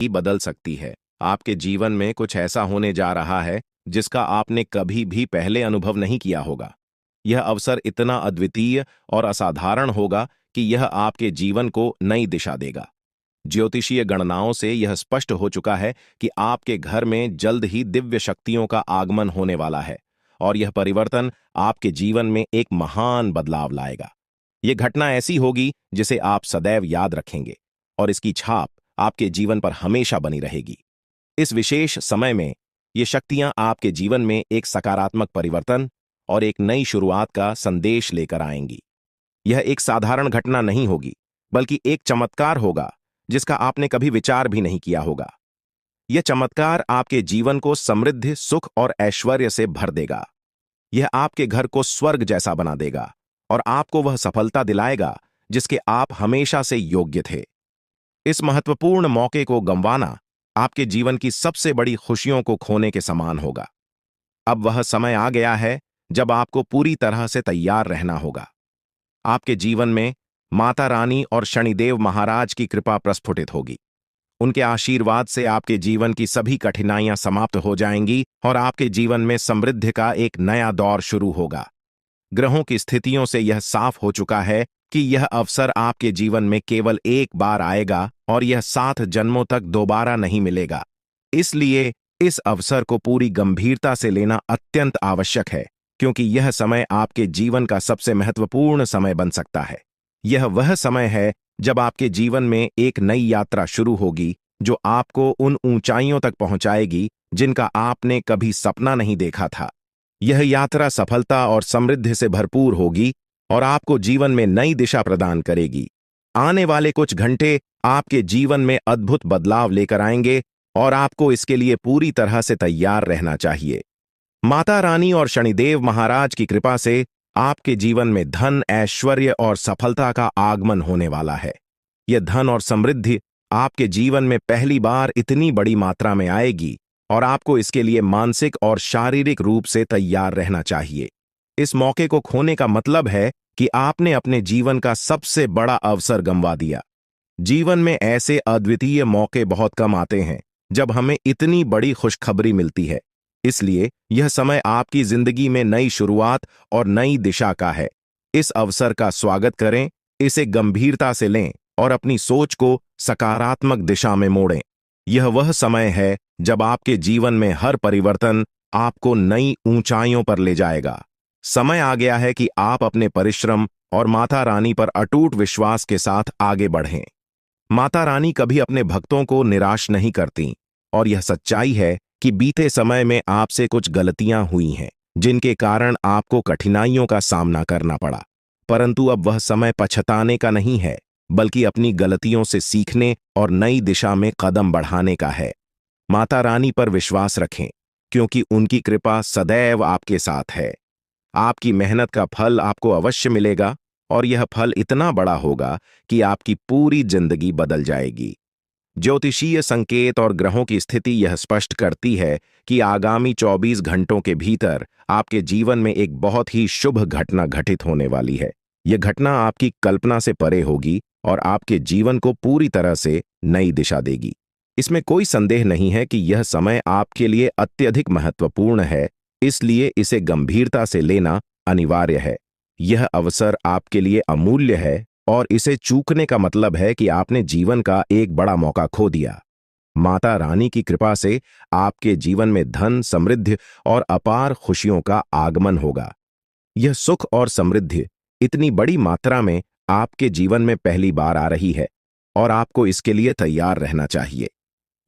ही बदल सकती है। आपके जीवन में कुछ ऐसा होने जा रहा है जिसका आपने कभी भी पहले अनुभव नहीं किया होगा। यह अवसर इतना अद्वितीय और असाधारण होगा कि यह आपके जीवन को नई दिशा देगा। ज्योतिषीय गणनाओं से यह स्पष्ट हो चुका है कि आपके घर में जल्द ही दिव्य शक्तियों का आगमन होने वाला है और यह परिवर्तन आपके जीवन में एक महान बदलाव लाएगा। यह घटना ऐसी होगी जिसे आप सदैव याद रखेंगे और इसकी छाप आपके जीवन पर हमेशा बनी रहेगी। इस विशेष समय में ये शक्तियां आपके जीवन में एक सकारात्मक परिवर्तन और एक नई शुरुआत का संदेश लेकर आएंगी। यह एक साधारण घटना नहीं होगी, बल्कि एक चमत्कार होगा जिसका आपने कभी विचार भी नहीं किया होगा। यह चमत्कार आपके जीवन को समृद्धि, सुख और ऐश्वर्य से भर देगा। यह आपके घर को स्वर्ग जैसा बना देगा और आपको वह सफलता दिलाएगा जिसके आप हमेशा से योग्य थे। इस महत्वपूर्ण मौके को गंवाना आपके जीवन की सबसे बड़ी खुशियों को खोने के समान होगा। अब वह समय आ गया है जब आपको पूरी तरह से तैयार रहना होगा। आपके जीवन में माता रानी और शनिदेव महाराज की कृपा प्रस्फुटित होगी। उनके आशीर्वाद से आपके जीवन की सभी कठिनाइयां समाप्त हो जाएंगी और आपके जीवन में समृद्धि का एक नया दौर शुरू होगा। ग्रहों की स्थितियों से यह साफ हो चुका है कि यह अवसर आपके जीवन में केवल एक बार आएगा और यह 7 जन्मों तक दोबारा नहीं मिलेगा। इसलिए इस अवसर को पूरी गंभीरता से लेना अत्यंत आवश्यक है, क्योंकि यह समय आपके जीवन का सबसे महत्वपूर्ण समय बन सकता है। यह वह समय है जब आपके जीवन में एक नई यात्रा शुरू होगी जो आपको उन ऊंचाइयों तक पहुंचाएगी जिनका आपने कभी सपना नहीं देखा था। यह यात्रा सफलता और समृद्धि से भरपूर होगी और आपको जीवन में नई दिशा प्रदान करेगी। आने वाले कुछ घंटे आपके जीवन में अद्भुत बदलाव लेकर आएंगे और आपको इसके लिए पूरी तरह से तैयार रहना चाहिए। माता रानी और शनिदेव महाराज की कृपा से आपके जीवन में धन, ऐश्वर्य और सफलता का आगमन होने वाला है। यह धन और समृद्धि आपके जीवन में पहली बार इतनी बड़ी मात्रा में आएगी और आपको इसके लिए मानसिक और शारीरिक रूप से तैयार रहना चाहिए। इस मौके को खोने का मतलब है कि आपने अपने जीवन का सबसे बड़ा अवसर गंवा दिया। जीवन में ऐसे अद्वितीय मौके बहुत कम आते हैं जब हमें इतनी बड़ी खुशखबरी मिलती है। इसलिए यह समय आपकी जिंदगी में नई शुरुआत और नई दिशा का है। इस अवसर का स्वागत करें, इसे गंभीरता से लें और अपनी सोच को सकारात्मक दिशा में मोड़ें। यह वह समय है जब आपके जीवन में हर परिवर्तन आपको नई ऊंचाइयों पर ले जाएगा। समय आ गया है कि आप अपने परिश्रम और माता रानी पर अटूट विश्वास के साथ आगे बढ़ें। माता रानी कभी अपने भक्तों को निराश नहीं करती और यह सच्चाई है कि बीते समय में आपसे कुछ गलतियां हुई हैं जिनके कारण आपको कठिनाइयों का सामना करना पड़ा। परंतु अब वह समय पछताने का नहीं है, बल्कि अपनी गलतियों से सीखने और नई दिशा में कदम बढ़ाने का है। माता रानी पर विश्वास रखें, क्योंकि उनकी कृपा सदैव आपके साथ है। आपकी मेहनत का फल आपको अवश्य मिलेगा और यह फल इतना बड़ा होगा कि आपकी पूरी जिंदगी बदल जाएगी। ज्योतिषीय संकेत और ग्रहों की स्थिति यह स्पष्ट करती है कि आगामी 24 घंटों के भीतर आपके जीवन में एक बहुत ही शुभ घटना घटित होने वाली है। यह घटना आपकी कल्पना से परे होगी और आपके जीवन को पूरी तरह से नई दिशा देगी। इसमें कोई संदेह नहीं है कि यह समय आपके लिए अत्यधिक महत्वपूर्ण है, इसलिए इसे गंभीरता से लेना अनिवार्य है। यह अवसर आपके लिए अमूल्य है और इसे चूकने का मतलब है कि आपने जीवन का एक बड़ा मौका खो दिया। माता रानी की कृपा से आपके जीवन में धन, समृद्धि और अपार खुशियों का आगमन होगा। यह सुख और समृद्धि इतनी बड़ी मात्रा में आपके जीवन में पहली बार आ रही है और आपको इसके लिए तैयार रहना चाहिए।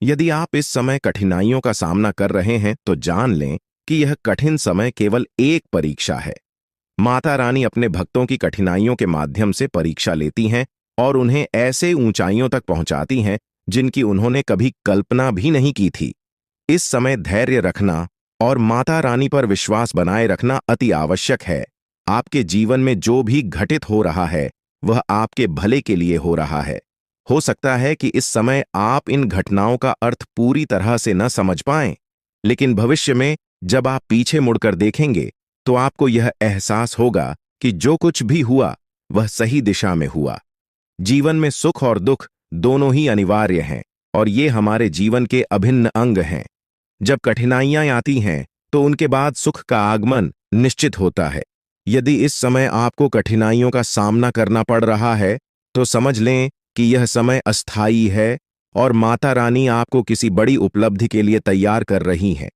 यदि आप इस समय कठिनाइयों का सामना कर रहे हैं तो जान लें कि यह कठिन समय केवल एक परीक्षा है। माता रानी अपने भक्तों की कठिनाइयों के माध्यम से परीक्षा लेती हैं और उन्हें ऐसे ऊंचाइयों तक पहुंचाती हैं जिनकी उन्होंने कभी कल्पना भी नहीं की थी। इस समय धैर्य रखना और माता रानी पर विश्वास बनाए रखना अति आवश्यक है। आपके जीवन में जो भी घटित हो रहा है वह आपके भले के लिए हो रहा है। हो सकता है कि इस समय आप इन घटनाओं का अर्थ पूरी तरह से न समझ पाएं, लेकिन भविष्य में जब आप पीछे मुड़कर देखेंगे तो आपको यह एहसास होगा कि जो कुछ भी हुआ वह सही दिशा में हुआ। जीवन में सुख और दुख दोनों ही अनिवार्य हैं, और ये हमारे जीवन के अभिन्न अंग हैं। जब कठिनाइयां आती हैं तो उनके बाद सुख का आगमन निश्चित होता है। यदि इस समय आपको कठिनाइयों का सामना करना पड़ रहा है तो समझ लें कि यह समय अस्थायी है और माता रानी आपको किसी बड़ी उपलब्धि के लिए तैयार कर रही हैं।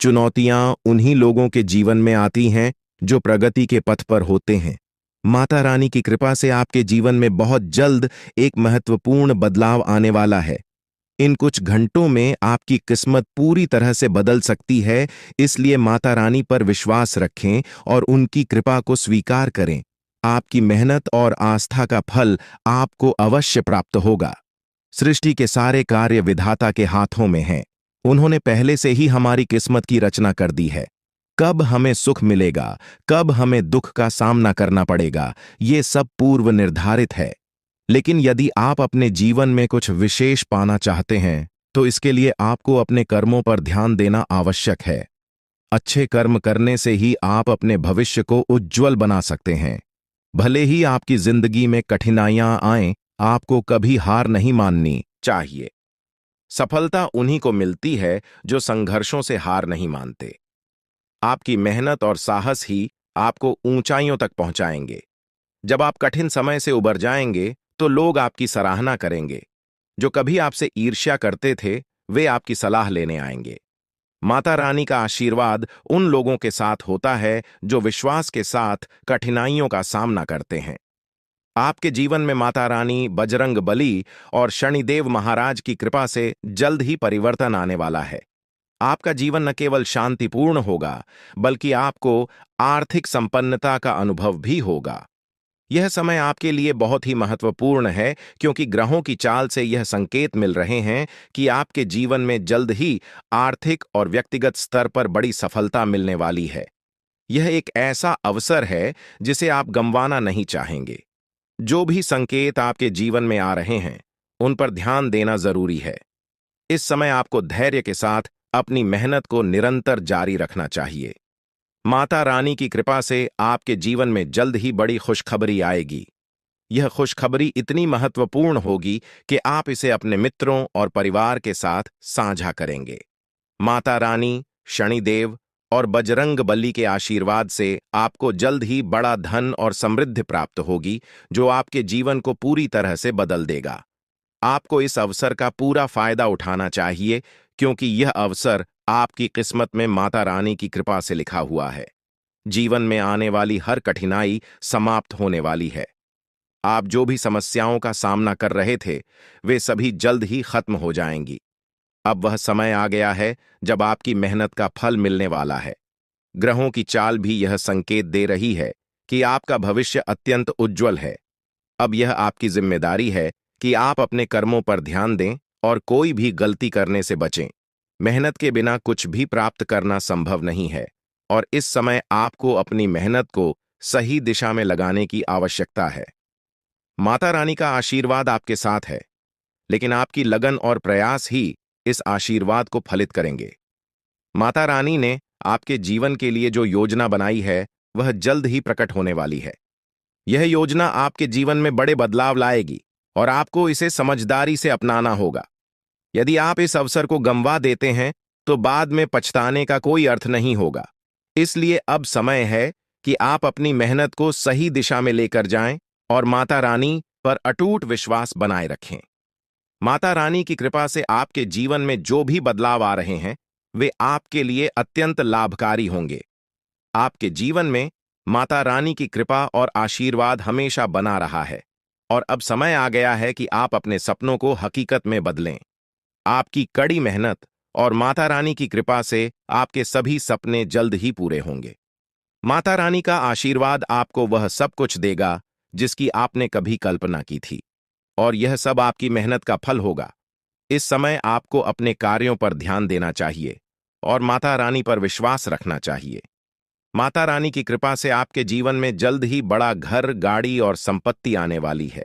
चुनौतियां उन्हीं लोगों के जीवन में आती हैं जो प्रगति के पथ पर होते हैं। माता रानी की कृपा से आपके जीवन में बहुत जल्द एक महत्वपूर्ण बदलाव आने वाला है। इन कुछ घंटों में आपकी किस्मत पूरी तरह से बदल सकती है, इसलिए माता रानी पर विश्वास रखें और उनकी कृपा को स्वीकार करें। आपकी मेहनत और आस्था का फल आपको अवश्य प्राप्त होगा। सृष्टि के सारे कार्य विधाता के हाथों में हैं। उन्होंने पहले से ही हमारी किस्मत की रचना कर दी है। कब हमें सुख मिलेगा, कब हमें दुख का सामना करना पड़ेगा, ये सब पूर्व निर्धारित है। लेकिन यदि आप अपने जीवन में कुछ विशेष पाना चाहते हैं तो इसके लिए आपको अपने कर्मों पर ध्यान देना आवश्यक है। अच्छे कर्म करने से ही आप अपने भविष्य को उज्ज्वल बना सकते हैं। भले ही आपकी जिंदगी में कठिनाइयां आएं, आपको कभी हार नहीं माननी चाहिए। सफलता उन्हीं को मिलती है जो संघर्षों से हार नहीं मानते। आपकी मेहनत और साहस ही आपको ऊंचाइयों तक पहुंचाएंगे। जब आप कठिन समय से उबर जाएंगे तो लोग आपकी सराहना करेंगे। जो कभी आपसे ईर्ष्या करते थे वे आपकी सलाह लेने आएंगे। माता रानी का आशीर्वाद उन लोगों के साथ होता है जो विश्वास के साथ कठिनाइयों का सामना करते हैं। आपके जीवन में माता रानी, बजरंग बली और शनिदेव महाराज की कृपा से जल्द ही परिवर्तन आने वाला है। आपका जीवन न केवल शांतिपूर्ण होगा बल्कि आपको आर्थिक संपन्नता का अनुभव भी होगा। यह समय आपके लिए बहुत ही महत्वपूर्ण है क्योंकि ग्रहों की चाल से यह संकेत मिल रहे हैं कि आपके जीवन में जल्द ही आर्थिक और व्यक्तिगत स्तर पर बड़ी सफलता मिलने वाली है। यह एक ऐसा अवसर है जिसे आप गंवाना नहीं चाहेंगे। जो भी संकेत आपके जीवन में आ रहे हैं उन पर ध्यान देना जरूरी है। इस समय आपको धैर्य के साथ अपनी मेहनत को निरंतर जारी रखना चाहिए। माता रानी की कृपा से आपके जीवन में जल्द ही बड़ी खुशखबरी आएगी। यह खुशखबरी इतनी महत्वपूर्ण होगी कि आप इसे अपने मित्रों और परिवार के साथ साझा करेंगे। माता रानी, शनिदेव और बजरंग बली के आशीर्वाद से आपको जल्द ही बड़ा धन और समृद्धि प्राप्त होगी जो आपके जीवन को पूरी तरह से बदल देगा। आपको इस अवसर का पूरा फायदा उठाना चाहिए क्योंकि यह अवसर आपकी किस्मत में माता रानी की कृपा से लिखा हुआ है। जीवन में आने वाली हर कठिनाई समाप्त होने वाली है। आप जो भी समस्याओं का सामना कर रहे थे वे सभी जल्द ही खत्म हो जाएंगी। अब वह समय आ गया है जब आपकी मेहनत का फल मिलने वाला है। ग्रहों की चाल भी यह संकेत दे रही है कि आपका भविष्य अत्यंत उज्ज्वल है। अब यह आपकी जिम्मेदारी है कि आप अपने कर्मों पर ध्यान दें और कोई भी गलती करने से बचें। मेहनत के बिना कुछ भी प्राप्त करना संभव नहीं है और इस समय आपको अपनी मेहनत को सही दिशा में लगाने की आवश्यकता है। माता रानी का आशीर्वाद आपके साथ है, लेकिन आपकी लगन और प्रयास ही इस आशीर्वाद को फलित करेंगे। माता रानी ने आपके जीवन के लिए जो योजना बनाई है वह जल्द ही प्रकट होने वाली है। यह योजना आपके जीवन में बड़े बदलाव लाएगी और आपको इसे समझदारी से अपनाना होगा। यदि आप इस अवसर को गंवा देते हैं तो बाद में पछताने का कोई अर्थ नहीं होगा। इसलिए अब समय है कि आप अपनी मेहनत को सही दिशा में लेकर जाएं और माता रानी पर अटूट विश्वास बनाए रखें। माता रानी की कृपा से आपके जीवन में जो भी बदलाव आ रहे हैं वे आपके लिए अत्यंत लाभकारी होंगे। आपके जीवन में माता रानी की कृपा और आशीर्वाद हमेशा बना रहा है और अब समय आ गया है कि आप अपने सपनों को हकीकत में बदलें। आपकी कड़ी मेहनत और माता रानी की कृपा से आपके सभी सपने जल्द ही पूरे होंगे। माता रानी का आशीर्वाद आपको वह सब कुछ देगा जिसकी आपने कभी कल्पना की थी और यह सब आपकी मेहनत का फल होगा। इस समय आपको अपने कार्यों पर ध्यान देना चाहिए और माता रानी पर विश्वास रखना चाहिए। माता रानी की कृपा से आपके जीवन में जल्द ही बड़ा घर, गाड़ी और संपत्ति आने वाली है।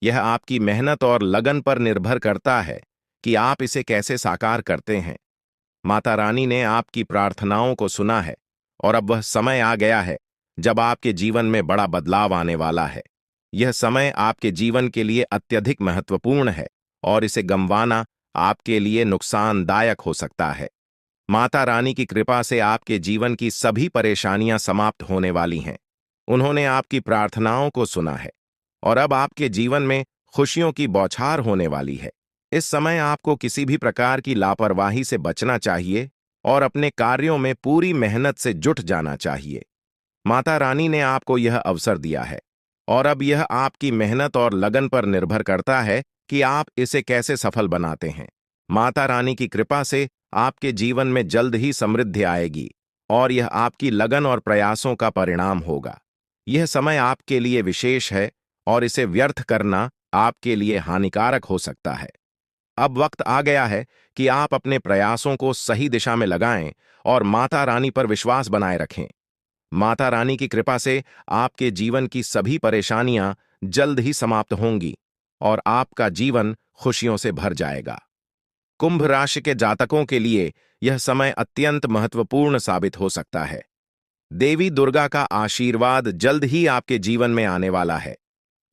यह आपकी मेहनत और लगन पर निर्भर करता है कि आप इसे कैसे साकार करते हैं। माता रानी ने आपकी प्रार्थनाओं को सुना है और अब वह समय आ गया है जब आपके जीवन में बड़ा बदलाव आने वाला है। यह समय आपके जीवन के लिए अत्यधिक महत्वपूर्ण है और इसे गंवाना आपके लिए नुकसानदायक हो सकता है। माता रानी की कृपा से आपके जीवन की सभी परेशानियां समाप्त होने वाली हैं। उन्होंने आपकी प्रार्थनाओं को सुना है और अब आपके जीवन में खुशियों की बौछार होने वाली है। इस समय आपको किसी भी प्रकार की लापरवाही से बचना चाहिए और अपने कार्यों में पूरी मेहनत से जुट जाना चाहिए। माता रानी ने आपको यह अवसर दिया है और अब यह आपकी मेहनत और लगन पर निर्भर करता है कि आप इसे कैसे सफल बनाते हैं। माता रानी की कृपा से आपके जीवन में जल्द ही समृद्धि आएगी और यह आपकी लगन और प्रयासों का परिणाम होगा। यह समय आपके लिए विशेष है और इसे व्यर्थ करना आपके लिए हानिकारक हो सकता है। अब वक्त आ गया है कि आप अपने प्रयासों को सही दिशा में लगाएं और माता रानी पर विश्वास बनाए रखें। माता रानी की कृपा से आपके जीवन की सभी परेशानियां जल्द ही समाप्त होंगी और आपका जीवन खुशियों से भर जाएगा। कुंभ राशि के जातकों के लिए यह समय अत्यंत महत्वपूर्ण साबित हो सकता है। देवी दुर्गा का आशीर्वाद जल्द ही आपके जीवन में आने वाला है,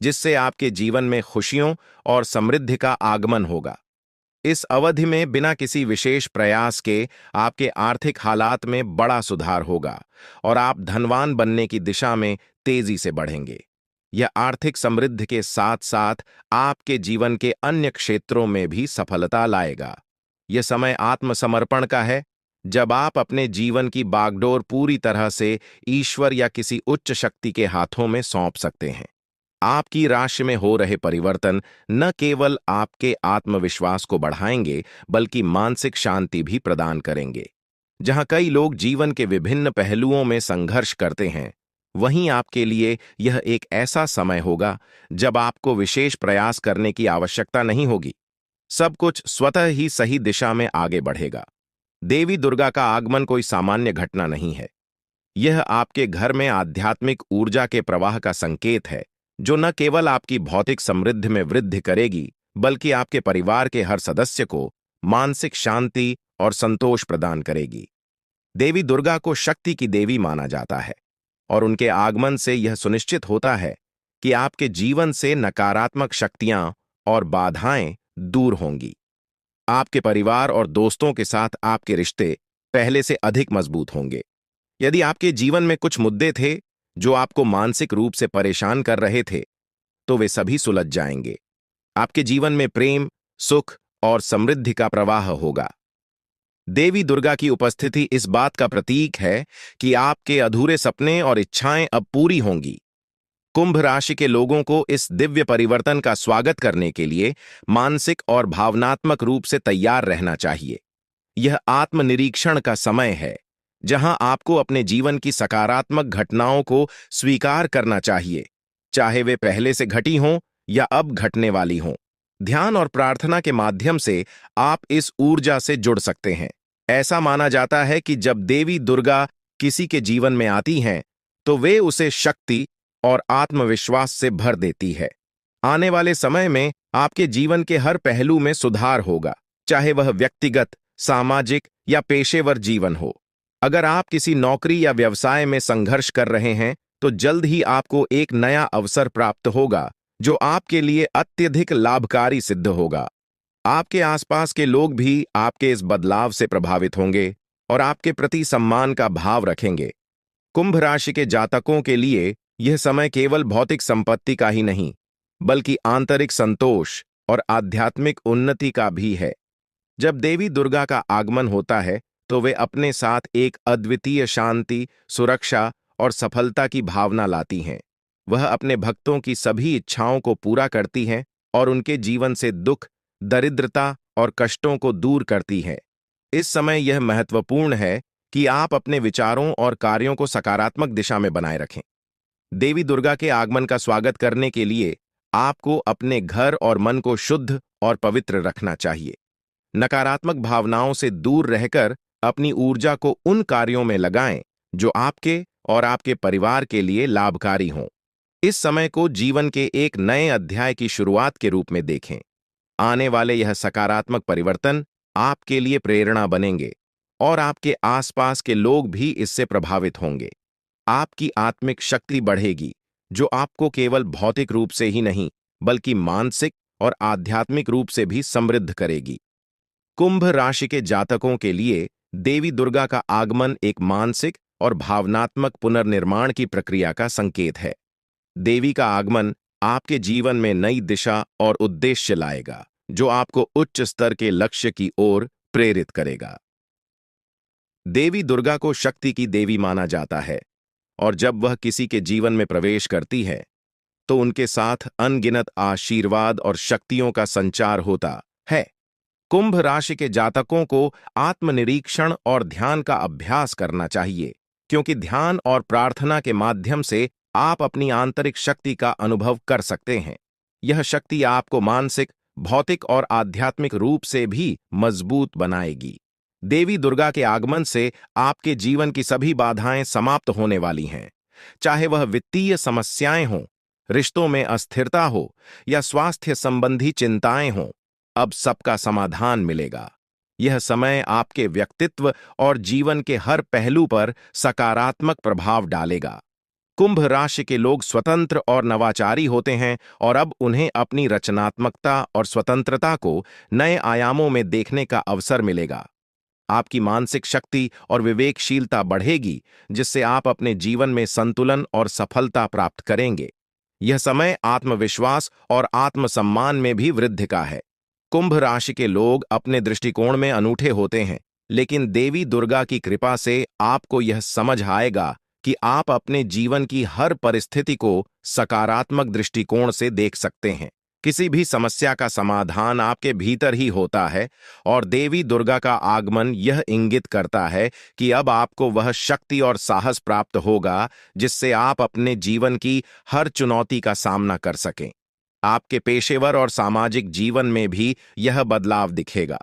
जिससे आपके जीवन में खुशियों और समृद्धि का आगमन होगा। इस अवधि में बिना किसी विशेष प्रयास के आपके आर्थिक हालात में बड़ा सुधार होगा और आप धनवान बनने की दिशा में तेजी से बढ़ेंगे। यह आर्थिक समृद्धि के साथ साथ आपके जीवन के अन्य क्षेत्रों में भी सफलता लाएगा। यह समय आत्मसमर्पण का है, जब आप अपने जीवन की बागडोर पूरी तरह से ईश्वर या किसी उच्च शक्ति के हाथों में सौंप सकते हैं। आपकी राशि में हो रहे परिवर्तन न केवल आपके आत्मविश्वास को बढ़ाएंगे, बल्कि मानसिक शांति भी प्रदान करेंगे। जहां कई लोग जीवन के विभिन्न पहलुओं में संघर्ष करते हैं, वहीं आपके लिए यह एक ऐसा समय होगा जब आपको विशेष प्रयास करने की आवश्यकता नहीं होगी। सब कुछ स्वतः ही सही दिशा में आगे बढ़ेगा। देवी दुर्गा का आगमन कोई सामान्य घटना नहीं है। यह आपके घर में आध्यात्मिक ऊर्जा के प्रवाह का संकेत है, जो न केवल आपकी भौतिक समृद्धि में वृद्धि करेगी, बल्कि आपके परिवार के हर सदस्य को मानसिक शांति और संतोष प्रदान करेगी। देवी दुर्गा को शक्ति की देवी माना जाता है और उनके आगमन से यह सुनिश्चित होता है कि आपके जीवन से नकारात्मक शक्तियां और बाधाएं दूर होंगी। आपके परिवार और दोस्तों के साथ आपके रिश्ते पहले से अधिक मजबूत होंगे। यदि आपके जीवन में कुछ मुद्दे थे जो आपको मानसिक रूप से परेशान कर रहे थे, तो वे सभी सुलझ जाएंगे। आपके जीवन में प्रेम, सुख और समृद्धि का प्रवाह होगा। देवी दुर्गा की उपस्थिति इस बात का प्रतीक है कि आपके अधूरे सपने और इच्छाएं अब पूरी होंगी। कुंभ राशि के लोगों को इस दिव्य परिवर्तन का स्वागत करने के लिए मानसिक और भावनात्मक रूप से तैयार रहना चाहिए। यह आत्मनिरीक्षण का समय है, जहां आपको अपने जीवन की सकारात्मक घटनाओं को स्वीकार करना चाहिए, चाहे वे पहले से घटी हों या अब घटने वाली हों। ध्यान और प्रार्थना के माध्यम से आप इस ऊर्जा से जुड़ सकते हैं। ऐसा माना जाता है कि जब देवी दुर्गा किसी के जीवन में आती हैं, तो वे उसे शक्ति और आत्मविश्वास से भर देती है। आने वाले समय में आपके जीवन के हर पहलू में सुधार होगा, चाहे वह व्यक्तिगत, सामाजिक या पेशेवर जीवन हो। अगर आप किसी नौकरी या व्यवसाय में संघर्ष कर रहे हैं, तो जल्द ही आपको एक नया अवसर प्राप्त होगा, जो आपके लिए अत्यधिक लाभकारी सिद्ध होगा। आपके आसपास के लोग भी आपके इस बदलाव से प्रभावित होंगे और आपके प्रति सम्मान का भाव रखेंगे। कुंभ राशि के जातकों के लिए यह समय केवल भौतिक संपत्ति का ही नहीं, बल्कि आंतरिक संतोष और आध्यात्मिक उन्नति का भी है। जब देवी दुर्गा का आगमन होता है, तो वे अपने साथ एक अद्वितीय शांति, सुरक्षा और सफलता की भावना लाती हैं। वह अपने भक्तों की सभी इच्छाओं को पूरा करती हैं और उनके जीवन से दुख, दरिद्रता और कष्टों को दूर करती हैं। इस समय यह महत्वपूर्ण है कि आप अपने विचारों और कार्यों को सकारात्मक दिशा में बनाए रखें। देवी दुर्गा के आगमन का स्वागत करने के लिए आपको अपने घर और मन को शुद्ध और पवित्र रखना चाहिए। नकारात्मक भावनाओं से दूर रहकर अपनी ऊर्जा को उन कार्यों में लगाएं जो आपके और आपके परिवार के लिए लाभकारी हों। इस समय को जीवन के एक नए अध्याय की शुरुआत के रूप में देखें। आने वाले यह सकारात्मक परिवर्तन आपके लिए प्रेरणा बनेंगे और आपके आसपास के लोग भी इससे प्रभावित होंगे। आपकी आत्मिक शक्ति बढ़ेगी, जो आपको केवल भौतिक रूप से ही नहीं, बल्कि मानसिक और आध्यात्मिक रूप से भी समृद्ध करेगी। कुंभ राशि के जातकों के लिए देवी दुर्गा का आगमन एक मानसिक और भावनात्मक पुनर्निर्माण की प्रक्रिया का संकेत है। देवी का आगमन आपके जीवन में नई दिशा और उद्देश्य लाएगा, जो आपको उच्च स्तर के लक्ष्य की ओर प्रेरित करेगा। देवी दुर्गा को शक्ति की देवी माना जाता है, और जब वह किसी के जीवन में प्रवेश करती है तो उनके साथ अनगिनत आशीर्वाद और शक्तियों का संचार होता है। कुंभ राशि के जातकों को आत्मनिरीक्षण और ध्यान का अभ्यास करना चाहिए, क्योंकि ध्यान और प्रार्थना के माध्यम से आप अपनी आंतरिक शक्ति का अनुभव कर सकते हैं। यह शक्ति आपको मानसिक, भौतिक और आध्यात्मिक रूप से भी मजबूत बनाएगी। देवी दुर्गा के आगमन से आपके जीवन की सभी बाधाएं समाप्त होने वाली हैं, चाहे वह वित्तीय समस्याएं हों, रिश्तों में अस्थिरता हो या स्वास्थ्य संबंधी चिंताएं हों। अब सबका समाधान मिलेगा। यह समय आपके व्यक्तित्व और जीवन के हर पहलू पर सकारात्मक प्रभाव डालेगा। कुंभ राशि के लोग स्वतंत्र और नवाचारी होते हैं, और अब उन्हें अपनी रचनात्मकता और स्वतंत्रता को नए आयामों में देखने का अवसर मिलेगा। आपकी मानसिक शक्ति और विवेकशीलता बढ़ेगी, जिससे आप अपने जीवन में संतुलन और सफलता प्राप्त करेंगे। यह समय आत्मविश्वास और आत्मसम्मान में भी वृद्धि का है। कुंभ राशि के लोग अपने दृष्टिकोण में अनूठे होते हैं, लेकिन देवी दुर्गा की कृपा से आपको यह समझ आएगा कि आप अपने जीवन की हर परिस्थिति को सकारात्मक दृष्टिकोण से देख सकते हैं। किसी भी समस्या का समाधान आपके भीतर ही होता है, और देवी दुर्गा का आगमन यह इंगित करता है कि अब आपको वह शक्ति और साहस प्राप्त होगा जिससे आप अपने जीवन की हर चुनौती का सामना कर सकें। आपके पेशेवर और सामाजिक जीवन में भी यह बदलाव दिखेगा।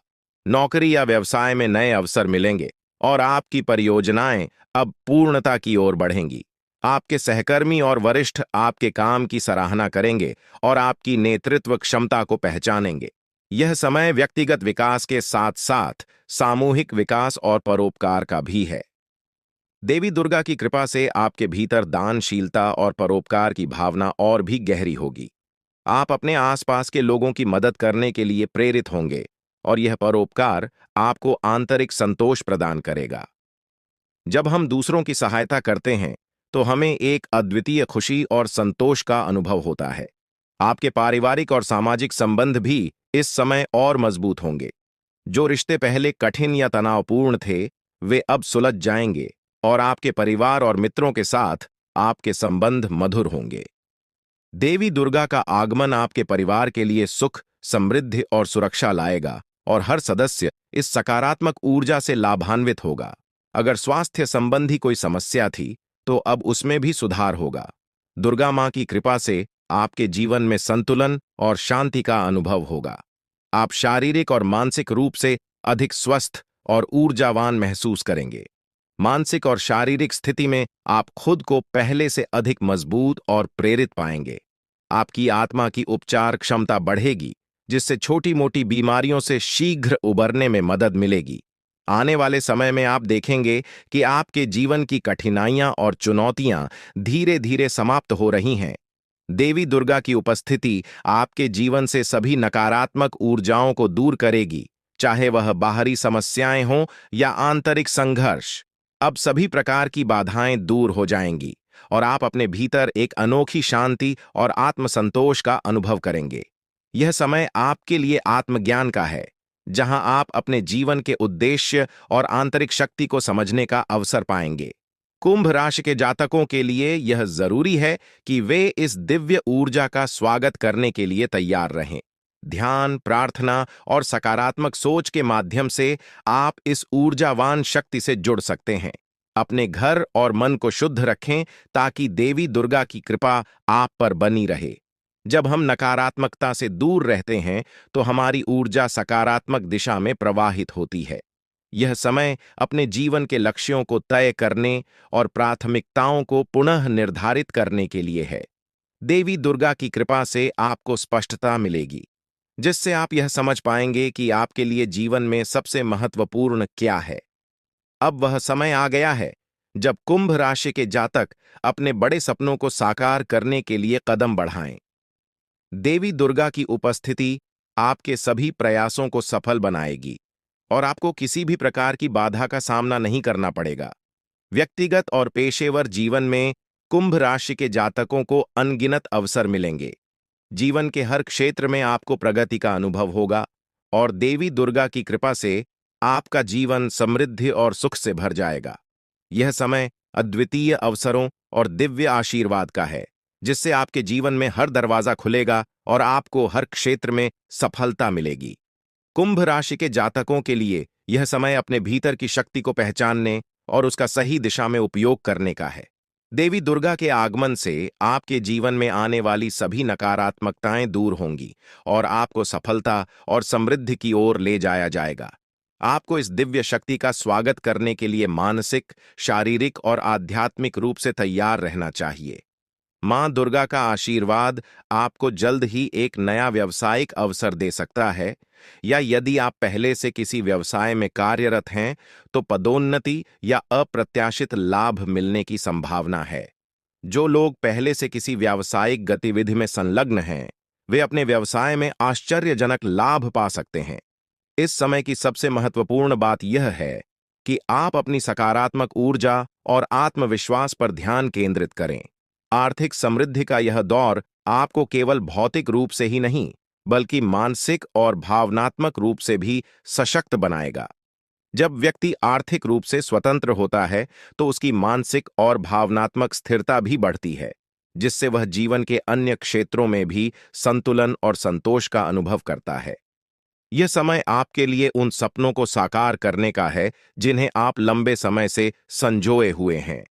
नौकरी या व्यवसाय में नए अवसर मिलेंगे, और आपकी परियोजनाएं अब पूर्णता की ओर बढ़ेंगी। आपके सहकर्मी और वरिष्ठ आपके काम की सराहना करेंगे और आपकी नेतृत्व क्षमता को पहचानेंगे। यह समय व्यक्तिगत विकास के साथ साथ सामूहिक विकास और परोपकार का भी है। देवी दुर्गा की कृपा से आपके भीतर दानशीलता और परोपकार की भावना और भी गहरी होगी। आप अपने आसपास के लोगों की मदद करने के लिए प्रेरित होंगे, और यह परोपकार आपको आंतरिक संतोष प्रदान करेगा। जब हम दूसरों की सहायता करते हैं तो हमें एक अद्वितीय खुशी और संतोष का अनुभव होता है। आपके पारिवारिक और सामाजिक संबंध भी इस समय और मजबूत होंगे। जो रिश्ते पहले कठिन या तनावपूर्ण थे, वे अब सुलझ जाएंगे, और आपके परिवार और मित्रों के साथ आपके संबंध मधुर होंगे। देवी दुर्गा का आगमन आपके परिवार के लिए सुख, समृद्धि और सुरक्षा लाएगा, और हर सदस्य इस सकारात्मक ऊर्जा से लाभान्वित होगा। अगर स्वास्थ्य संबंधी कोई समस्या थी, तो अब उसमें भी सुधार होगा। दुर्गा मां की कृपा से आपके जीवन में संतुलन और शांति का अनुभव होगा। आप शारीरिक और मानसिक रूप से अधिक स्वस्थ और ऊर्जावान महसूस करेंगे। मानसिक और शारीरिक स्थिति में आप खुद को पहले से अधिक मजबूत और प्रेरित पाएंगे। आपकी आत्मा की उपचार क्षमता बढ़ेगी, जिससे छोटी-मोटी बीमारियों से शीघ्र उबरने में मदद मिलेगी। आने वाले समय में आप देखेंगे कि आपके जीवन की कठिनाइयां और चुनौतियां धीरे-धीरे समाप्त हो रही हैं। देवी दुर्गा की उपस्थिति आपके जीवन से सभी नकारात्मक ऊर्जाओं को दूर करेगी, चाहे वह बाहरी समस्याएं हों या आंतरिक संघर्ष। अब सभी प्रकार की बाधाएं दूर हो जाएंगी, और आप अपने भीतर एक अनोखी शांति और आत्मसंतोष का अनुभव करेंगे। यह समय आपके लिए आत्मज्ञान का है, जहां आप अपने जीवन के उद्देश्य और आंतरिक शक्ति को समझने का अवसर पाएंगे। कुंभ राशि के जातकों के लिए यह जरूरी है कि वे इस दिव्य ऊर्जा का स्वागत करने के लिए तैयार रहें। ध्यान, प्रार्थना और सकारात्मक सोच के माध्यम से आप इस ऊर्जावान शक्ति से जुड़ सकते हैं। अपने घर और मन को शुद्ध रखें, ताकि देवी दुर्गा की कृपा आप पर बनी रहे। जब हम नकारात्मकता से दूर रहते हैं, तो हमारी ऊर्जा सकारात्मक दिशा में प्रवाहित होती है। यह समय अपने जीवन के लक्ष्यों को तय करने और प्राथमिकताओं को पुनः निर्धारित करने के लिए है। देवी दुर्गा की कृपा से आपको स्पष्टता मिलेगी, जिससे आप यह समझ पाएंगे कि आपके लिए जीवन में सबसे महत्वपूर्ण क्या है। अब वह समय आ गया है जब कुंभ राशि के जातक अपने बड़े सपनों को साकार करने के लिए कदम बढ़ाएं। देवी दुर्गा की उपस्थिति आपके सभी प्रयासों को सफल बनाएगी, और आपको किसी भी प्रकार की बाधा का सामना नहीं करना पड़ेगा। व्यक्तिगत और पेशेवर जीवन में कुंभ राशि के जातकों को अनगिनत अवसर मिलेंगे। जीवन के हर क्षेत्र में आपको प्रगति का अनुभव होगा और देवी दुर्गा की कृपा से आपका जीवन समृद्धि और सुख से भर जाएगा। यह समय अद्वितीय अवसरों और दिव्य आशीर्वाद का है, जिससे आपके जीवन में हर दरवाजा खुलेगा और आपको हर क्षेत्र में सफलता मिलेगी। कुंभ राशि के जातकों के लिए यह समय अपने भीतर की शक्ति को पहचानने और उसका सही दिशा में उपयोग करने का है। देवी दुर्गा के आगमन से आपके जीवन में आने वाली सभी नकारात्मकताएं दूर होंगी और आपको सफलता और समृद्धि की ओर ले जाया जाएगा। आपको इस दिव्य शक्ति का स्वागत करने के लिए मानसिक, शारीरिक और आध्यात्मिक रूप से तैयार रहना चाहिए। मां दुर्गा का आशीर्वाद आपको जल्द ही एक नया व्यावसायिक अवसर दे सकता है, या यदि आप पहले से किसी व्यवसाय में कार्यरत हैं तो पदोन्नति या अप्रत्याशित लाभ मिलने की संभावना है। जो लोग पहले से किसी व्यावसायिक गतिविधि में संलग्न हैं, वे अपने व्यवसाय में आश्चर्यजनक लाभ पा सकते हैं। इस समय की सबसे महत्वपूर्ण बात यह है कि आप अपनी सकारात्मक ऊर्जा और आत्मविश्वास पर ध्यान केंद्रित करें। आर्थिक समृद्धि का यह दौर आपको केवल भौतिक रूप से ही नहीं, बल्कि मानसिक और भावनात्मक रूप से भी सशक्त बनाएगा। जब व्यक्ति आर्थिक रूप से स्वतंत्र होता है, तो उसकी मानसिक और भावनात्मक स्थिरता भी बढ़ती है, जिससे वह जीवन के अन्य क्षेत्रों में भी संतुलन और संतोष का अनुभव करता है। यह समय आपके लिए उन सपनों को साकार करने का है जिन्हें आप लंबे समय से संजोए हुए हैं।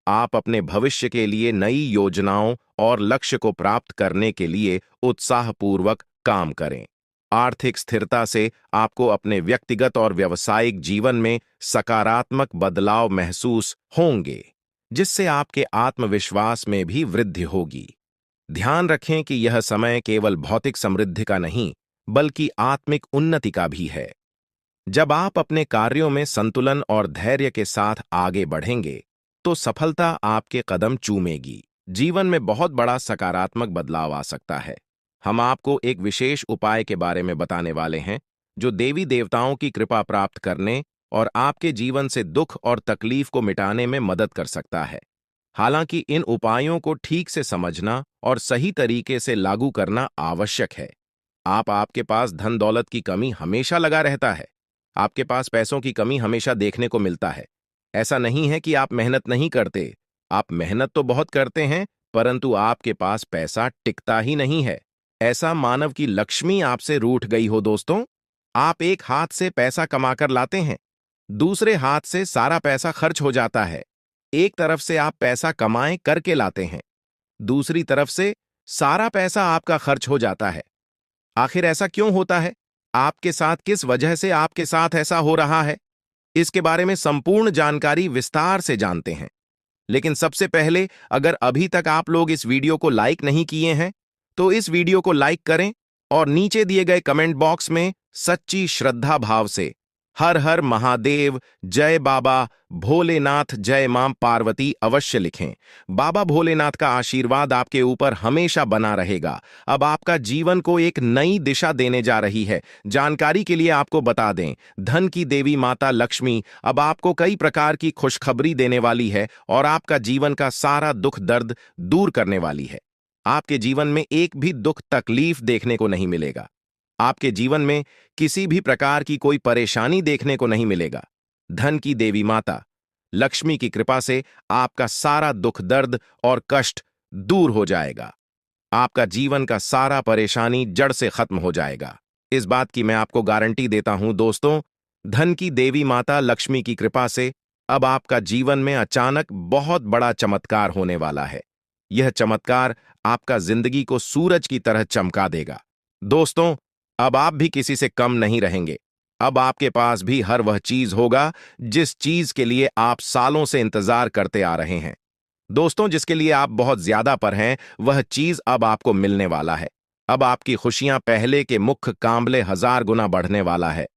आप अपने भविष्य के लिए नई योजनाओं और लक्ष्य को प्राप्त करने के लिए उत्साहपूर्वक काम करें। आर्थिक स्थिरता से आपको अपने व्यक्तिगत और व्यावसायिक जीवन में सकारात्मक बदलाव महसूस होंगे, जिससे आपके आत्मविश्वास में भी वृद्धि होगी। ध्यान रखें कि यह समय केवल भौतिक समृद्धि का नहीं, बल्कि आत्मिक उन्नति का भी है। जब आप अपने कार्यों में संतुलन और धैर्य के साथ आगे बढ़ेंगे, तो सफलता आपके कदम चूमेगी। जीवन में बहुत बड़ा सकारात्मक बदलाव आ सकता है। हम आपको एक विशेष उपाय के बारे में बताने वाले हैं, जो देवी देवताओं की कृपा प्राप्त करने और आपके जीवन से दुख और तकलीफ को मिटाने में मदद कर सकता है। हालांकि इन उपायों को ठीक से समझना और सही तरीके से लागू करना आवश्यक है। आपके पास धन दौलत की कमी हमेशा लगा रहता है। आपके पास पैसों की कमी हमेशा देखने को मिलता है। ऐसा नहीं है कि आप मेहनत नहीं करते। आप मेहनत तो बहुत करते हैं, परंतु आपके पास पैसा टिकता ही नहीं है। ऐसा मानव की लक्ष्मी आपसे रूठ गई हो दोस्तों। आप एक हाथ से पैसा कमाकर लाते हैं, दूसरे हाथ से सारा पैसा खर्च हो जाता है। एक तरफ से आप पैसा कमाए करके लाते हैं, दूसरी तरफ से सारा पैसा आपका खर्च हो जाता है। आखिर ऐसा क्यों होता है? आपके साथ किस वजह से आपके साथ ऐसा हो रहा है? इसके बारे में संपूर्ण जानकारी विस्तार से जानते हैं। लेकिन सबसे पहले, अगर अभी तक आप लोग इस वीडियो को लाइक नहीं किए हैं, तो इस वीडियो को लाइक करें और नीचे दिए गए कमेंट बॉक्स में सच्ची श्रद्धा भाव से हर हर महादेव, जय बाबा भोलेनाथ, जय मां पार्वती अवश्य लिखें। बाबा भोलेनाथ का आशीर्वाद आपके ऊपर हमेशा बना रहेगा। अब आपका जीवन को एक नई दिशा देने जा रही है। जानकारी के लिए आपको बता दें, धन की देवी माता लक्ष्मी अब आपको कई प्रकार की खुशखबरी देने वाली है और आपका जीवन का सारा दुख दर्द दूर करने वाली है। आपके जीवन में एक भी दुख तकलीफ देखने को नहीं मिलेगा। आपके जीवन में किसी भी प्रकार की कोई परेशानी देखने को नहीं मिलेगा। धन की देवी माता लक्ष्मी की कृपा से आपका सारा दुख दर्द और कष्ट दूर हो जाएगा। आपका जीवन का सारा परेशानी जड़ से खत्म हो जाएगा। इस बात की मैं आपको गारंटी देता हूं दोस्तों। धन की देवी माता लक्ष्मी की कृपा से अब आपका जीवन में अचानक बहुत बड़ा चमत्कार होने वाला है। यह चमत्कार आपका जिंदगी को सूरज की तरह चमका देगा। दोस्तों, अब आप भी किसी से कम नहीं रहेंगे। अब आपके पास भी हर वह चीज होगा जिस चीज के लिए आप सालों से इंतजार करते आ रहे हैं। दोस्तों, जिसके लिए आप बहुत ज्यादा पर हैं, वह चीज अब आपको मिलने वाला है। अब आपकी खुशियां पहले के मुख्य कांबले 1000 गुना बढ़ने वाला है।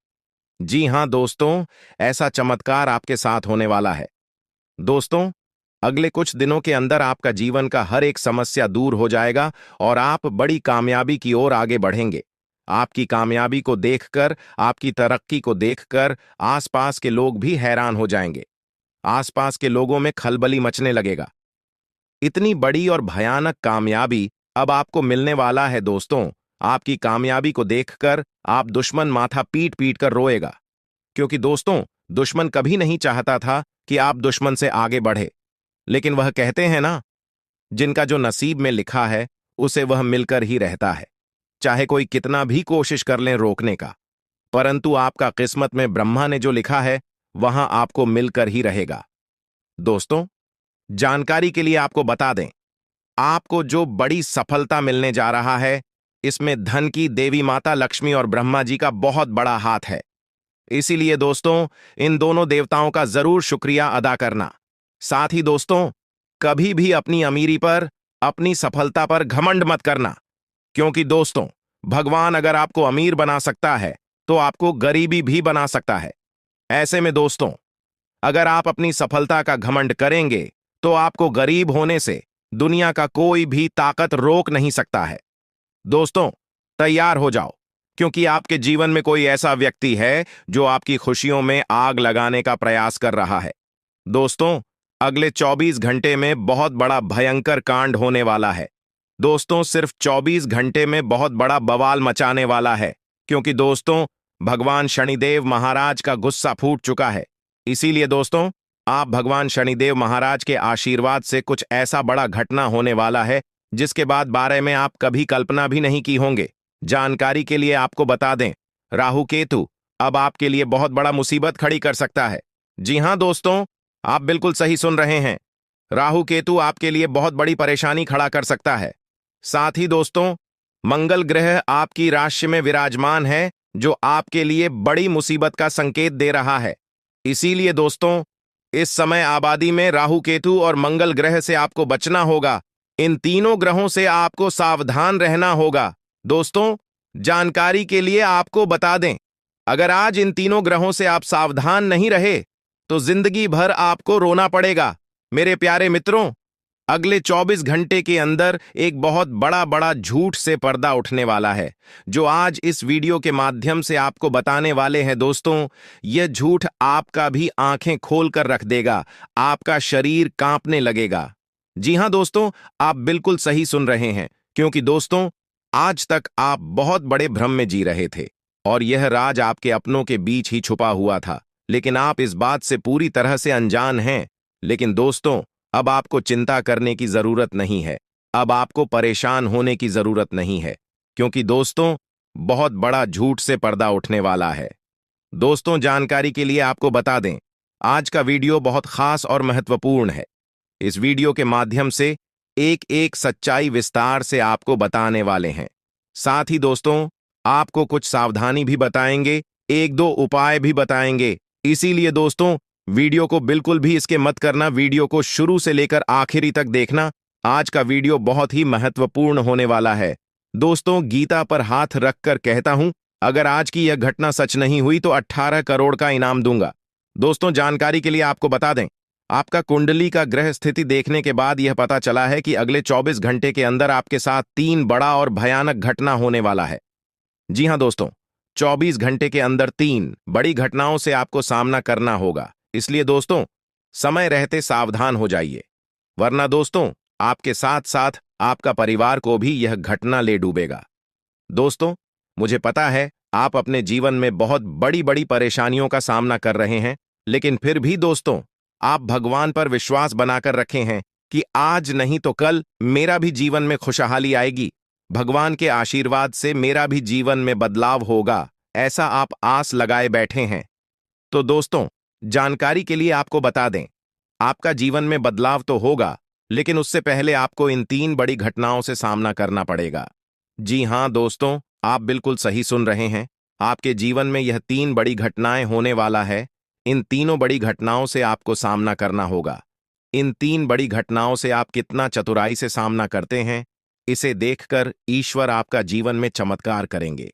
जी हां दोस्तों, ऐसा चमत्कार आपके साथ होने वाला है। दोस्तों, अगले कुछ दिनों के अंदर आपका जीवन का हर एक समस्या दूर हो जाएगा और आप बड़ी कामयाबी की ओर आगे बढ़ेंगे। आपकी कामयाबी को देखकर, आपकी तरक्की को देखकर आसपास के लोग भी हैरान हो जाएंगे। आसपास के लोगों में खलबली मचने लगेगा। इतनी बड़ी और भयानक कामयाबी अब आपको मिलने वाला है दोस्तों। आपकी कामयाबी को देखकर आप दुश्मन माथा पीट पीट कर रोएगा, क्योंकि दोस्तों दुश्मन कभी नहीं चाहता था कि आप दुश्मन से आगे बढ़े। लेकिन वह कहते हैं ना, जिनका जो नसीब में लिखा है उसे वह मिलकर ही रहता है, चाहे कोई कितना भी कोशिश कर लें रोकने का, परंतु आपका किस्मत में ब्रह्मा ने जो लिखा है वहां आपको मिलकर ही रहेगा। दोस्तों, जानकारी के लिए आपको बता दें, आपको जो बड़ी सफलता मिलने जा रहा है, इसमें धन की देवी माता लक्ष्मी और ब्रह्मा जी का बहुत बड़ा हाथ है। इसीलिए दोस्तों, इन दोनों देवताओं का जरूर शुक्रिया अदा करना। साथ ही दोस्तों, कभी भी अपनी अमीरी पर, अपनी सफलता पर घमंड मत करना, क्योंकि दोस्तों भगवान अगर आपको अमीर बना सकता है तो आपको गरीबी भी बना सकता है। ऐसे में दोस्तों, अगर आप अपनी सफलता का घमंड करेंगे तो आपको गरीब होने से दुनिया का कोई भी ताकत रोक नहीं सकता है। दोस्तों, तैयार हो जाओ, क्योंकि आपके जीवन में कोई ऐसा व्यक्ति है जो आपकी खुशियों में आग लगाने का प्रयास कर रहा है। दोस्तों, अगले 24 घंटे में बहुत बड़ा भयंकर कांड होने वाला है। दोस्तों, सिर्फ 24 घंटे में बहुत बड़ा बवाल मचाने वाला है, क्योंकि दोस्तों भगवान शनिदेव महाराज का गुस्सा फूट चुका है। इसीलिए दोस्तों, आप भगवान शनिदेव महाराज के आशीर्वाद से कुछ ऐसा बड़ा घटना होने वाला है जिसके बाद बारे में आप कभी कल्पना भी नहीं की होंगे। जानकारी के लिए आपको बता दें, राहु केतु अब आपके लिए बहुत बड़ा मुसीबत खड़ी कर सकता है। जी हां दोस्तों, आप बिल्कुल सही सुन रहे हैं। राहु केतु आपके लिए बहुत बड़ी परेशानी खड़ा कर सकता है। साथ ही दोस्तों, मंगल ग्रह आपकी राशि में विराजमान है, जो आपके लिए बड़ी मुसीबत का संकेत दे रहा है। इसीलिए दोस्तों, इस समय आबादी में राहु केतु और मंगल ग्रह से आपको बचना होगा। इन तीनों ग्रहों से आपको सावधान रहना होगा। दोस्तों, जानकारी के लिए आपको बता दें, अगर आज इन तीनों ग्रहों से आप सावधान नहीं रहे तो जिंदगी भर आपको रोना पड़ेगा। मेरे प्यारे मित्रों, अगले 24 घंटे के अंदर एक बहुत बड़ा झूठ से पर्दा उठने वाला है, जो आज इस वीडियो के माध्यम से आपको बताने वाले हैं। दोस्तों, यह झूठ आपका भी आंखें खोल कर रख देगा, आपका शरीर कांपने लगेगा। जी हां दोस्तों, आप बिल्कुल सही सुन रहे हैं, क्योंकि दोस्तों आज तक आप बहुत बड़े भ्रम में जी रहे थे और यह राज आपके अपनों के बीच ही छुपा हुआ था, लेकिन आप इस बात से पूरी तरह से अनजान हैं। लेकिन दोस्तों, अब आपको चिंता करने की जरूरत नहीं है, अब आपको परेशान होने की जरूरत नहीं है, क्योंकि दोस्तों बहुत बड़ा झूठ से पर्दा उठने वाला है। दोस्तों, जानकारी के लिए आपको बता दें, आज का वीडियो बहुत खास और महत्वपूर्ण है। इस वीडियो के माध्यम से एक एक सच्चाई विस्तार से आपको बताने वाले हैं। साथ ही दोस्तों, आपको कुछ सावधानी भी बताएंगे, एक दो उपाय भी बताएंगे। इसीलिए दोस्तों, वीडियो को बिल्कुल भी इसके मत करना, वीडियो को शुरू से लेकर आखिरी तक देखना। आज का वीडियो बहुत ही महत्वपूर्ण होने वाला है। दोस्तों, गीता पर हाथ रखकर कहता हूं, अगर आज की यह घटना सच नहीं हुई तो 18 करोड़ का इनाम दूंगा। दोस्तों, जानकारी के लिए आपको बता दें, आपका कुंडली का ग्रह स्थिति देखने के बाद यह पता चला है कि अगले 24 घंटे के अंदर आपके साथ 3 बड़ा और भयानक घटना होने वाला है। जी हां दोस्तों, 24 घंटे के अंदर 3 बड़ी घटनाओं से आपको सामना करना होगा। इसलिए दोस्तों, समय रहते सावधान हो जाइए, वरना दोस्तों आपके साथ साथ आपका परिवार को भी यह घटना ले डूबेगा। दोस्तों, मुझे पता है आप अपने जीवन में बहुत बड़ी बड़ी परेशानियों का सामना कर रहे हैं, लेकिन फिर भी दोस्तों आप भगवान पर विश्वास बनाकर रखे हैं कि आज नहीं तो कल मेरा भी जीवन में खुशहाली आएगी, भगवान के आशीर्वाद से मेरा भी जीवन में बदलाव होगा, ऐसा आप आस लगाए बैठे हैं। तो दोस्तों, जानकारी के लिए आपको बता दें, आपका जीवन में बदलाव तो होगा, लेकिन उससे पहले आपको इन 3 बड़ी घटनाओं से सामना करना पड़ेगा। जी हां दोस्तों, आप बिल्कुल सही सुन रहे हैं, आपके जीवन में यह 3 बड़ी घटनाएं होने वाला है। इन तीनों बड़ी घटनाओं से आपको सामना करना होगा। इन 3 बड़ी घटनाओं से आप कितना चतुराई से सामना करते हैं, इसे देखकर ईश्वर आपका जीवन में चमत्कार करेंगे।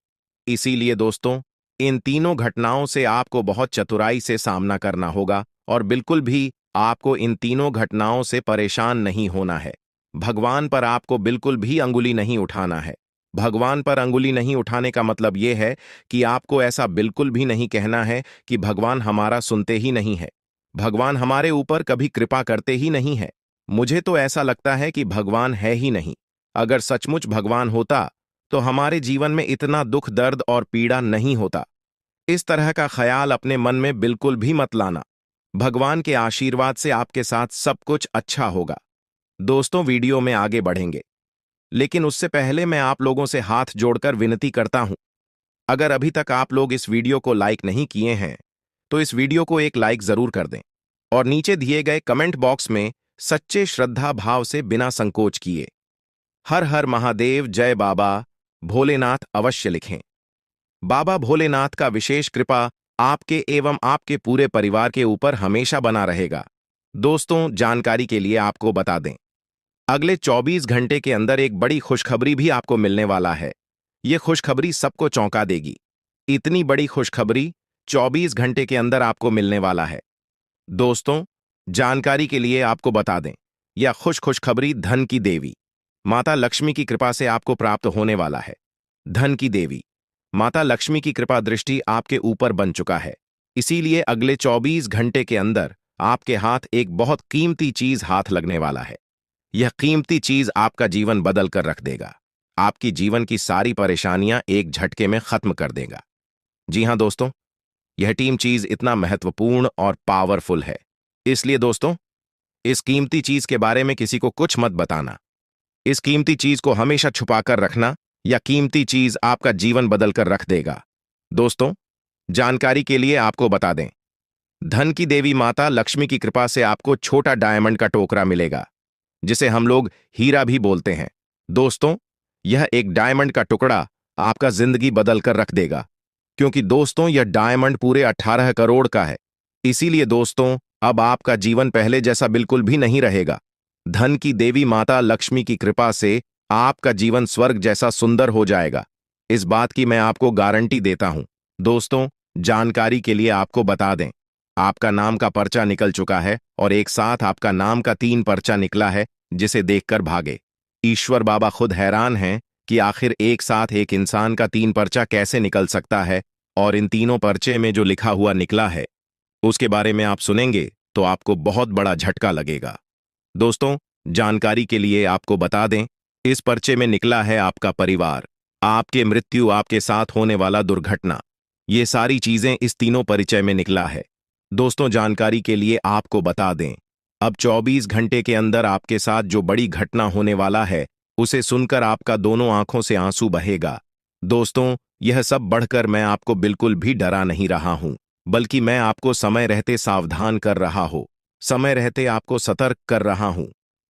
इसीलिए दोस्तों, इन तीनों घटनाओं से आपको बहुत चतुराई से सामना करना होगा और बिल्कुल भी आपको इन तीनों घटनाओं से परेशान नहीं होना है। भगवान पर आपको बिल्कुल भी अंगुली नहीं उठाना है। भगवान पर अंगुली नहीं उठाने का मतलब यह है कि आपको ऐसा बिल्कुल भी नहीं कहना है कि भगवान हमारा सुनते ही नहीं है, भगवान हमारे ऊपर कभी कृपा करते ही नहीं है। मुझे तो ऐसा लगता है कि भगवान है ही नहीं। अगर सचमुच भगवान होता तो हमारे जीवन में इतना दुख दर्द और पीड़ा नहीं होता। इस तरह का ख्याल अपने मन में बिल्कुल भी मत लाना। भगवान के आशीर्वाद से आपके साथ सब कुछ अच्छा होगा। दोस्तों, वीडियो में आगे बढ़ेंगे, लेकिन उससे पहले मैं आप लोगों से हाथ जोड़कर विनती करता हूं, अगर अभी तक आप लोग इस वीडियो को लाइक नहीं किए हैं तो इस वीडियो को एक लाइक जरूर कर दें और नीचे दिए गए कमेंट बॉक्स में सच्चे श्रद्धा भाव से बिना संकोच किए हर हर महादेव जय बाबा भोलेनाथ अवश्य लिखें। बाबा भोलेनाथ का विशेष कृपा आपके एवं आपके पूरे परिवार के ऊपर हमेशा बना रहेगा। दोस्तों, जानकारी के लिए आपको बता दें, अगले 24 घंटे के अंदर एक बड़ी खुशखबरी भी आपको मिलने वाला है। ये खुशखबरी सबको चौंका देगी। इतनी बड़ी खुशखबरी 24 घंटे के अंदर आपको मिलने वाला है। दोस्तों, जानकारी के लिए आपको बता दें, यह खुशखबरी धन की देवी माता लक्ष्मी की कृपा से आपको प्राप्त होने वाला है। धन की देवी माता लक्ष्मी की कृपा दृष्टि आपके ऊपर बन चुका है। इसीलिए अगले 24 घंटे के अंदर आपके हाथ एक बहुत कीमती चीज हाथ लगने वाला है। यह कीमती चीज आपका जीवन बदल कर रख देगा। आपकी जीवन की सारी परेशानियां एक झटके में खत्म कर देगा। जी हां दोस्तों, यह टीम चीज इतना महत्वपूर्ण और पावरफुल है। इसलिए दोस्तों, इस कीमती चीज के बारे में किसी को कुछ मत बताना। इस कीमती चीज को हमेशा छुपाकर रखना, या कीमती चीज आपका जीवन बदल कर रख देगा। दोस्तों, जानकारी के लिए आपको बता दें, धन की देवी माता लक्ष्मी की कृपा से आपको छोटा डायमंड का टोकरा मिलेगा, जिसे हम लोग हीरा भी बोलते हैं। दोस्तों, यह एक डायमंड का टुकड़ा आपका जिंदगी बदल कर रख देगा, क्योंकि दोस्तों यह डायमंड पूरे 18 करोड़ का है। इसीलिए दोस्तों, अब आपका जीवन पहले जैसा बिल्कुल भी नहीं रहेगा। धन की देवी माता लक्ष्मी की कृपा से आपका जीवन स्वर्ग जैसा सुंदर हो जाएगा। इस बात की मैं आपको गारंटी देता हूं। दोस्तों, जानकारी के लिए आपको बता दें, आपका नाम का पर्चा निकल चुका है और एक साथ आपका नाम का 3 पर्चा निकला है, जिसे देखकर भागे। ईश्वर बाबा खुद हैरान हैं कि आखिर एक साथ एक इंसान का 3 पर्चा कैसे निकल सकता है, और इन तीनों पर्चे में जो लिखा हुआ निकला है उसके बारे में आप सुनेंगे तो आपको बहुत बड़ा झटका लगेगा। दोस्तों, जानकारी के लिए आपको बता दें, इस पर्चे में निकला है आपका परिवार, आपके मृत्यु, आपके साथ होने वाला दुर्घटना। ये सारी चीजें इस तीनों परिचय में निकला है। दोस्तों, जानकारी के लिए आपको बता दें, अब 24 घंटे के अंदर आपके साथ जो बड़ी घटना होने वाला है उसे सुनकर आपका दोनों आंखों से आंसू बहेगा। दोस्तों, यह सब बढ़कर मैं आपको बिल्कुल भी डरा नहीं रहा हूं, बल्कि मैं आपको समय रहते सावधान कर रहा हूं, समय रहते आपको सतर्क कर रहा हूं,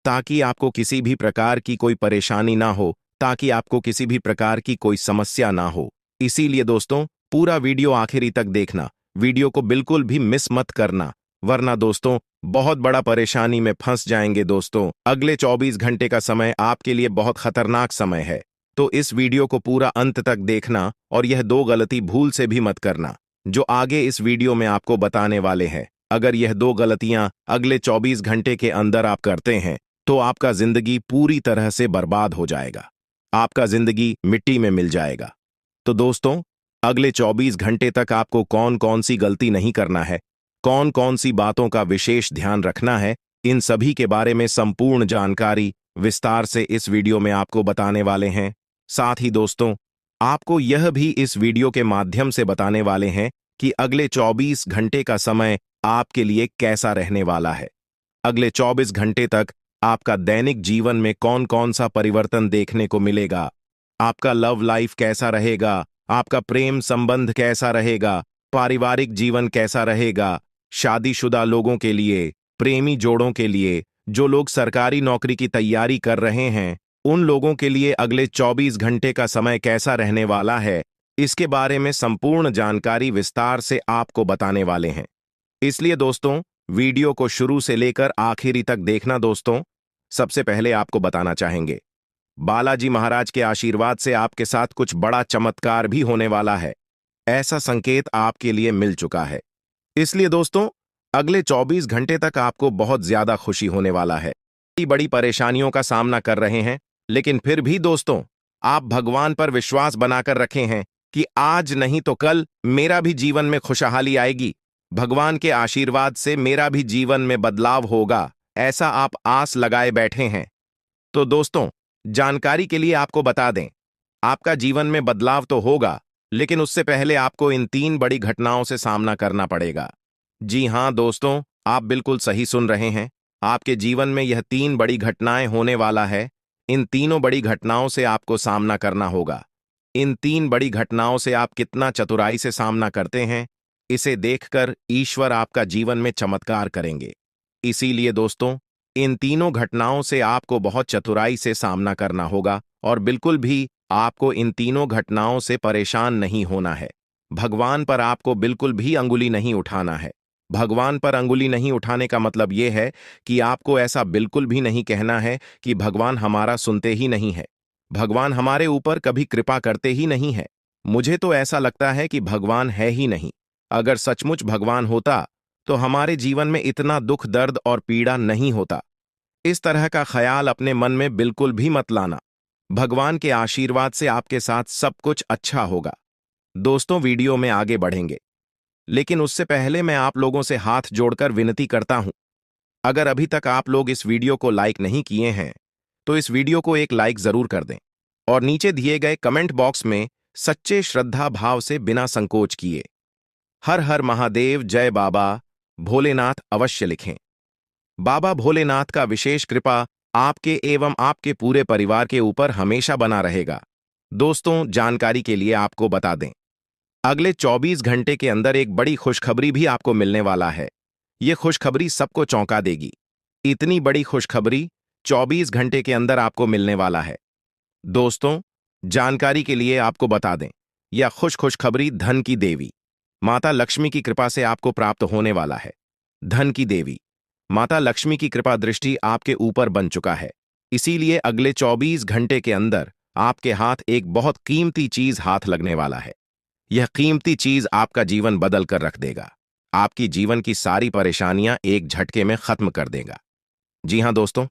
ताकि आपको किसी भी प्रकार की कोई परेशानी ना हो, ताकि आपको किसी भी प्रकार की कोई समस्या ना हो। इसीलिए दोस्तों, पूरा वीडियो आखिरी तक देखना, वीडियो को बिल्कुल भी मिस मत करना, वरना दोस्तों बहुत बड़ा परेशानी में फंस जाएंगे। दोस्तों, अगले 24 घंटे का समय आपके लिए बहुत खतरनाक समय है, तो इस वीडियो को पूरा अंत तक देखना और यह 2 गलती भूल से भी मत करना, जो आगे इस वीडियो में आपको बताने वाले हैं। अगर यह 2 गलतियां अगले 24 घंटे के अंदर आप करते हैं तो आपका जिंदगी पूरी तरह से बर्बाद हो जाएगा, आपका जिंदगी मिट्टी में मिल जाएगा। तो दोस्तों, अगले 24 घंटे तक आपको कौन कौन सी गलती नहीं करना है, कौन कौन सी बातों का विशेष ध्यान रखना है, इन सभी के बारे में संपूर्ण जानकारी विस्तार से इस वीडियो में आपको बताने वाले हैं। साथ ही दोस्तों, आपको यह भी इस वीडियो के माध्यम से बताने वाले हैं कि अगले 24 घंटे का समय आपके लिए कैसा रहने वाला है। अगले 24 घंटे तक आपका दैनिक जीवन में कौन कौन सा परिवर्तन देखने को मिलेगा, आपका लव लाइफ कैसा रहेगा, आपका प्रेम संबंध कैसा रहेगा, पारिवारिक जीवन कैसा रहेगा, शादीशुदा लोगों के लिए, प्रेमी जोड़ों के लिए, जो लोग सरकारी नौकरी की तैयारी कर रहे हैं, उन लोगों के लिए अगले 24 घंटे का समय कैसा रहने वाला है, इसके बारे में संपूर्ण जानकारी विस्तार से आपको बताने वाले हैं। इसलिए दोस्तों, वीडियो को शुरू से लेकर आखिरी तक देखना। दोस्तों, सबसे पहले आपको बताना चाहेंगे, बालाजी महाराज के आशीर्वाद से आपके साथ कुछ बड़ा चमत्कार भी होने वाला है, ऐसा संकेत आपके लिए मिल चुका है। इसलिए दोस्तों, अगले 24 घंटे तक आपको बहुत ज्यादा खुशी होने वाला है। बड़ी बड़ी परेशानियों का सामना कर रहे हैं, लेकिन फिर भी दोस्तों आप भगवान पर विश्वास बनाकर रखे हैं कि आज नहीं तो कल मेरा भी जीवन में खुशहाली आएगी, भगवान के आशीर्वाद से मेरा भी जीवन में बदलाव होगा, ऐसा आप आस लगाए बैठे हैं। तो दोस्तों, जानकारी के लिए आपको बता दें, आपका जीवन में बदलाव तो होगा, लेकिन उससे पहले आपको इन 3 बड़ी घटनाओं से सामना करना पड़ेगा। जी हां दोस्तों, आप बिल्कुल सही सुन रहे हैं। आपके जीवन में यह 3 बड़ी घटनाएं होने वाला है। इन तीनों बड़ी घटनाओं से आपको सामना करना होगा। इन 3 बड़ी घटनाओं से आप कितना चतुराई से सामना करते हैं, इसे देखकर ईश्वर आपका जीवन में चमत्कार करेंगे। इसीलिए दोस्तों, इन तीनों घटनाओं से आपको बहुत चतुराई से सामना करना होगा और बिल्कुल भी आपको इन तीनों घटनाओं से परेशान नहीं होना है। भगवान पर आपको बिल्कुल भी अंगुली नहीं उठाना है। भगवान पर अंगुली नहीं उठाने का मतलब यह है कि आपको ऐसा बिल्कुल भी नहीं कहना है कि भगवान हमारा सुनते ही नहीं है, भगवान हमारे ऊपर कभी कृपा करते ही नहीं है, मुझे तो ऐसा लगता है कि भगवान है ही नहीं। अगर सचमुच भगवान होता तो हमारे जीवन में इतना दुख, दर्द और पीड़ा नहीं होता। इस तरह का ख्याल अपने मन में बिल्कुल भी मत लाना। भगवान के आशीर्वाद से आपके साथ सब कुछ अच्छा होगा। दोस्तों, वीडियो में आगे बढ़ेंगे, लेकिन उससे पहले मैं आप लोगों से हाथ जोड़कर विनती करता हूं, अगर अभी तक आप लोग इस वीडियो को लाइक नहीं किए हैं तो इस वीडियो को एक लाइक जरूर कर दें और नीचे दिए गए कमेंट बॉक्स में सच्चे श्रद्धा भाव से बिना संकोच किए हर हर महादेव, जय बाबा भोलेनाथ अवश्य लिखें। बाबा भोलेनाथ का विशेष कृपा आपके एवं आपके पूरे परिवार के ऊपर हमेशा बना रहेगा। दोस्तों, जानकारी के लिए आपको बता दें, अगले 24 घंटे के अंदर एक बड़ी खुशखबरी भी आपको मिलने वाला है। यह खुशखबरी सबको चौंका देगी। इतनी बड़ी खुशखबरी 24 घंटे के अंदर आपको मिलने वाला है। दोस्तों, जानकारी के लिए आपको बता दें, यह खुशखबरी धन की देवी माता लक्ष्मी की कृपा से आपको प्राप्त होने वाला है। धन की देवी माता लक्ष्मी की कृपा दृष्टि आपके ऊपर बन चुका है। इसीलिए अगले 24 घंटे के अंदर आपके हाथ एक बहुत कीमती चीज हाथ लगने वाला है। यह कीमती चीज आपका जीवन बदल कर रख देगा। आपकी जीवन की सारी परेशानियां एक झटके में खत्म कर देगा। जी हां दोस्तों,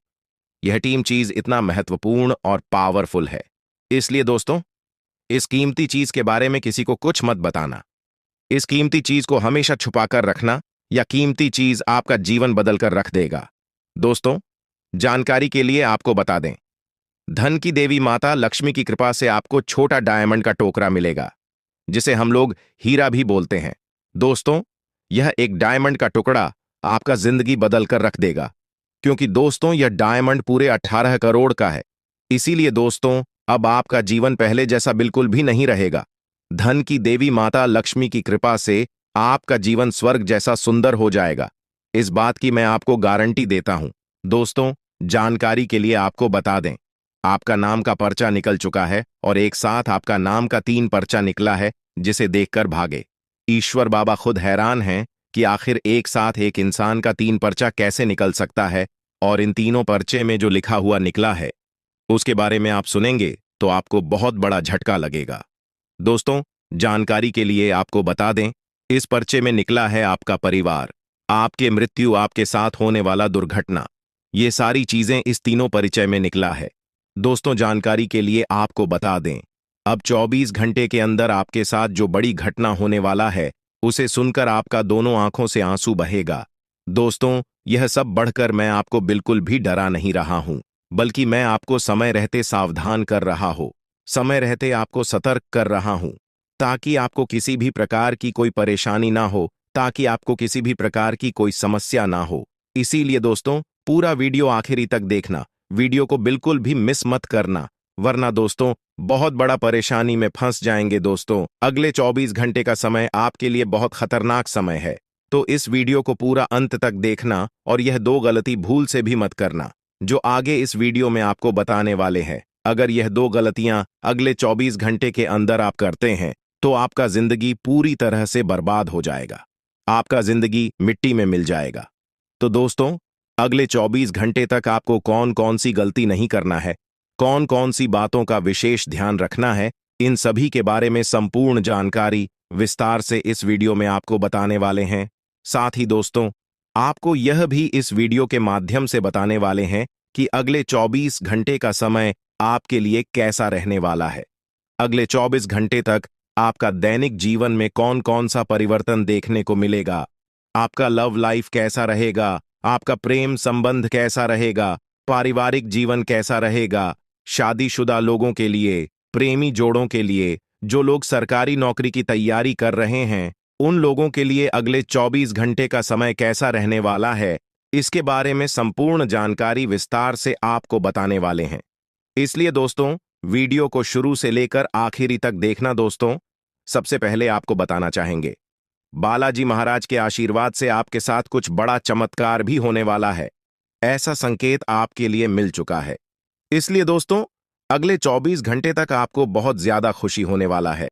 यह टीम चीज इतना महत्वपूर्ण और पावरफुल है। इसलिए दोस्तों, इस कीमती चीज के बारे में किसी को कुछ मत बताना। इस कीमती चीज को हमेशा छुपाकर रखना, या कीमती चीज आपका जीवन बदल कर रख देगा। दोस्तों, जानकारी के लिए आपको बता दें, धन की देवी माता लक्ष्मी की कृपा से आपको छोटा डायमंड का टोकरा मिलेगा, जिसे हम लोग हीरा भी बोलते हैं। दोस्तों, यह एक डायमंड का टुकड़ा आपका जिंदगी बदल कर रख देगा, क्योंकि दोस्तों यह डायमंड पूरे 18 करोड़ का है। इसीलिए दोस्तों, अब आपका जीवन पहले जैसा बिल्कुल भी नहीं रहेगा। धन की देवी माता लक्ष्मी की कृपा से आपका जीवन स्वर्ग जैसा सुंदर हो जाएगा। इस बात की मैं आपको गारंटी देता हूं। दोस्तों, जानकारी के लिए आपको बता दें, आपका नाम का पर्चा निकल चुका है और एक साथ आपका नाम का 3 पर्चा निकला है, जिसे देखकर भागे। ईश्वर बाबा खुद हैरान हैं कि आखिर एक साथ एक इंसान का 3 पर्चा कैसे निकल सकता है, और इन तीनों पर्चे में जो लिखा हुआ निकला है उसके बारे में आप सुनेंगे तो आपको बहुत बड़ा झटका लगेगा। दोस्तों, जानकारी के लिए आपको बता दें, इस पर्चे में निकला है आपका परिवार, आपके मृत्यु, आपके साथ होने वाला दुर्घटना, ये सारी चीजें इस तीनों परिचय में निकला है। दोस्तों, जानकारी के लिए आपको बता दें, अब 24 घंटे के अंदर आपके साथ जो बड़ी घटना होने वाला है उसे सुनकर आपका दोनों आंखों से आंसू बहेगा। दोस्तों, यह सब बढ़कर मैं आपको बिल्कुल भी डरा नहीं रहा हूं, बल्कि मैं आपको समय रहते सावधान कर रहा हूं, समय रहते आपको सतर्क कर रहा हूं, ताकि आपको किसी भी प्रकार की कोई परेशानी ना हो, ताकि आपको किसी भी प्रकार की कोई समस्या ना हो। इसीलिए दोस्तों, पूरा वीडियो आखिरी तक देखना, वीडियो को बिल्कुल भी मिस मत करना, वरना दोस्तों बहुत बड़ा परेशानी में फंस जाएंगे। दोस्तों, अगले 24 घंटे का समय आपके लिए बहुत खतरनाक समय है, तो इस वीडियो को पूरा अंत तक देखना और यह 2 गलती भूल से भी मत करना जो आगे इस वीडियो में आपको बताने वाले हैं। अगर यह 2 गलतियां अगले 24 घंटे के अंदर आप करते हैं तो आपका जिंदगी पूरी तरह से बर्बाद हो जाएगा, आपका जिंदगी मिट्टी में मिल जाएगा। तो दोस्तों, अगले 24 घंटे तक आपको कौन कौन सी गलती नहीं करना है, कौन कौन सी बातों का विशेष ध्यान रखना है, इन सभी के बारे में संपूर्ण जानकारी विस्तार से इस वीडियो में आपको बताने वाले हैं। साथ ही दोस्तों, आपको यह भी इस वीडियो के माध्यम से बताने वाले हैं कि अगले 24 घंटे का समय आपके लिए कैसा रहने वाला है। अगले 24 घंटे तक आपका दैनिक जीवन में कौन कौन सा परिवर्तन देखने को मिलेगा। आपका लव लाइफ कैसा रहेगा, आपका प्रेम संबंध कैसा रहेगा, पारिवारिक जीवन कैसा रहेगा, शादीशुदा लोगों के लिए, प्रेमी जोड़ों के लिए, जो लोग सरकारी नौकरी की तैयारी कर रहे हैं, उन लोगों के लिए अगले 24 घंटे का समय कैसा रहने वाला है, इसके बारे में संपूर्ण जानकारी विस्तार से आपको बताने वाले हैं। इसलिए दोस्तों, वीडियो को शुरू से लेकर आखिरी तक देखना। दोस्तों, सबसे पहले आपको बताना चाहेंगे, बालाजी महाराज के आशीर्वाद से आपके साथ कुछ बड़ा चमत्कार भी होने वाला है। ऐसा संकेत आपके लिए मिल चुका है। इसलिए दोस्तों, अगले 24 घंटे तक आपको बहुत ज्यादा खुशी होने वाला है।